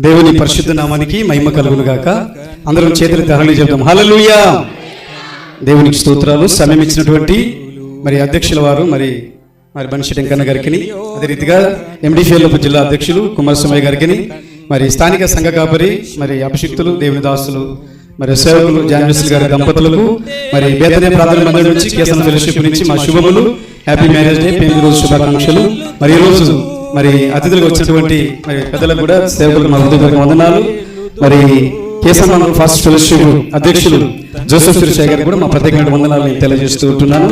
దేవుని పరిశుద్ధ నామానికి మహిమ కలుగును గాక. అందరం చేతులు హల్లెలూయా చెప్తాం. హల్లెలూయా. దేవునికి స్తోత్రాలు. సమయం ఇచ్చినటువంటి మరి అధ్యక్షుల వారు మరి బనిశెట్టి వెంకన్న గారికి, అదే రీతిగా ఎండిఫిఎల్ జిల్లా అధ్యక్షులు కుమారస్వామి గారికి, మరి స్థానిక సంఘ కాపరి మరి అభిషిక్తులు దేవుని దాసులు మరి సేవకులు జాన్విస్ గారి దంపతులకు, మరి బేతనే ప్రార్థన మందిరం నుంచి కేసన ఫెలోషిప్ నుంచి మా శుభములు, హ్యాపీ మ్యారేజ్ డే, పెళ్లి రోజు శుభాకాంక్షలు. మరి ఈ రోజు మరి అతిథులకు వచ్చినటువంటి మరి పెద్దలకు కూడా సేవకులకు మా హృదయపూర్వక వందనాలు. మరి కేసన ఫాస్ట్ ఫెలోషిప్ అధ్యక్షులు జోసెఫ్ సురేష్ గారికి కూడా మా ప్రత్యేకమైన వందనాలు తెలియజేస్తూ ఉంటున్నాను.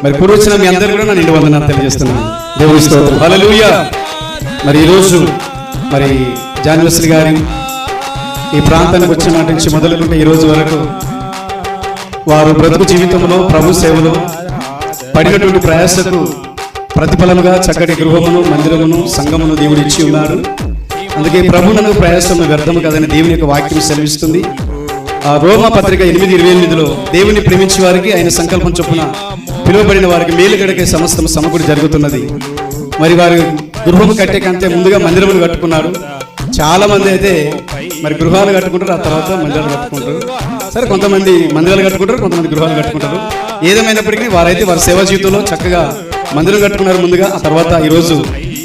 మరి కూడి వచ్చిన మీ అందరూ కూడా నా నిండు వందనాలు తెలియజేస్తున్నాను. దేవుని స్తోత్రం. హల్లెలూయా. మరి ఈరోజు మరి జాన్విస్ గారి ఈ ప్రాంతానికి వచ్చిన నాటి నుంచి మొదలుకుంటే ఈ రోజు వరకు వారు బ్రతుకు జీవితంలో ప్రభు సేవలో పడినటువంటి ప్రయాసకు ప్రతిఫలముగా చక్కటి గృహమును, మందిరమును, సంఘమును దేవుడు ఇచ్చి ఉన్నాడు. అందుకే ప్రభువునను ప్రయాసము వ్యర్థము కదని దేవుని యొక్క వాక్యం సెలవిస్తుంది. ఆ రోమా పత్రిక 8:28లో దేవుని ప్రేమించే వారికి ఆయన సంకల్పం చొప్పున పిలువబడిన వారికి మేలు గడకే సమస్తం సమకూడి జరుగుతున్నది. మరి వారు గృహము కట్టే కంటే ముందుగా మందిరములు కట్టుకున్నారు. చాలా మంది అయితే మరి గృహాలు కట్టుకుంటారు, ఆ తర్వాత మందిరాలు కట్టుకుంటారు. సరే, కొంతమంది మందిరాలు కట్టుకుంటారు, కొంతమంది గృహాలు కట్టుకుంటారు. ఏదేమైనప్పటికీ వారైతే వారి సేవా జీవితంలో చక్కగా మందిరం కట్టుకున్నారు ముందుగా. ఆ తర్వాత ఈరోజు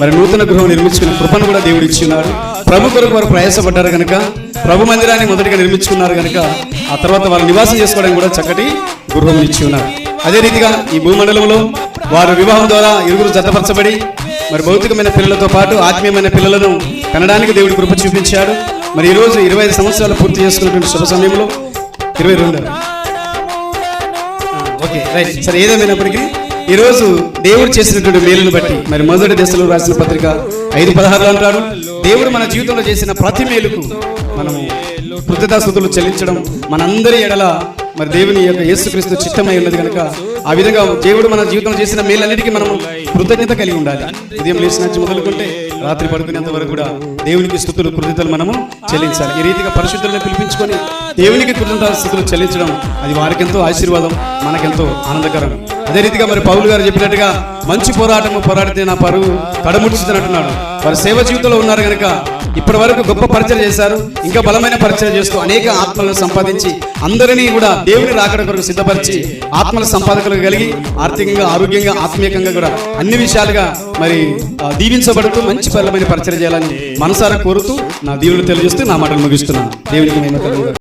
మరి నూతన గృహం నిర్మించుకునే కృపను కూడా దేవుడు ఇచ్చి ఉన్నారు. ప్రభు కొరకు వారు ప్రయాసపడ్డారు కనుక, ప్రభు మందిరాన్ని మొదటిగా నిర్మించుకున్నారు కనుక ఆ తర్వాత వారు నివాసం చేసుకోవడానికి కూడా చక్కటి గృహం ఇచ్చి ఉన్నారు. అదే రీతిగా ఈ భూమండలంలో వారు వివాహం ద్వారా ఇరుగురు జతపరచబడి మరి భౌతికమైన పిల్లలతో పాటు ఆత్మీయమైన పిల్లలను కనడానికి దేవుడి కృప చూపించాడు. మరి ఈరోజు 25 సంవత్సరాలు పూర్తి చేసుకున్నటువంటి శుభ సమయంలో 22 ఓకే రైట్ సరే, ఏదేమైనప్పటికీ ఈరోజు దేవుడు చేసినటువంటి మేలును బట్టి మరి మొదటి దశలో రాసిన పత్రిక 5:16 అంటాడు, దేవుడు మన జీవితంలో చేసిన ప్రతి మేలుకు మనము కృతజ్ఞతాస్తుతులు చెల్లించడం మనందరి ఎడల మరి దేవుని యొక్క యేసుక్రీస్తు చిత్తమై ఉన్నది కనుక ఆ విధంగా దేవుడు మన జీవితంలో చేసిన మేలన్నిటికీ మనము కృతజ్ఞత కలిగి ఉండాలి. ఉదయం లేచిన నుంచి మొదలుకుంటే రాత్రి పడుకునేంత వరకు కూడా దేవునికి స్తుతులు కృతజ్ఞతలు మనము చెల్లించాలి. ఈ రీతిగా పరిశుద్ధులను పిలిపించుకొని దేవునికి కృతజ్ఞతాస్తుతులు చెల్లించడం అది వారికెంతో ఆశీర్వాదం, మనకెంతో ఆనందకరం. అదే రీతిగా మరి పౌలు గారు చెప్పినట్టుగా మంచి పోరాటము పోరాడితే నా పరువు కడముడుచుతున్నట్టున్నాడు. వారి సేవ జీవితంలో ఉన్నారు కనుక ఇప్పటి వరకు గొప్ప పరిచయం చేశారు. ఇంకా బలమైన పరిచయం చేస్తూ అనేక ఆత్మలను సంపాదించి అందరినీ కూడా దేవుని రాకడ కొరకు సిద్ధపరిచి ఆత్మల సంపాదకులు కలిగి ఆర్థికంగా, ఆరోగ్యంగా, ఆత్మీయంగా కూడా అన్ని విషయాలుగా మరి దీవించబడుతూ మంచి బలమైన పరిచయం చేయాలని మనసారా కోరుతూ నా దీవులు తెలియజేస్తూ నా మాటలు ముగిస్తున్నాను. దేవునికి మహిమ కలుగును.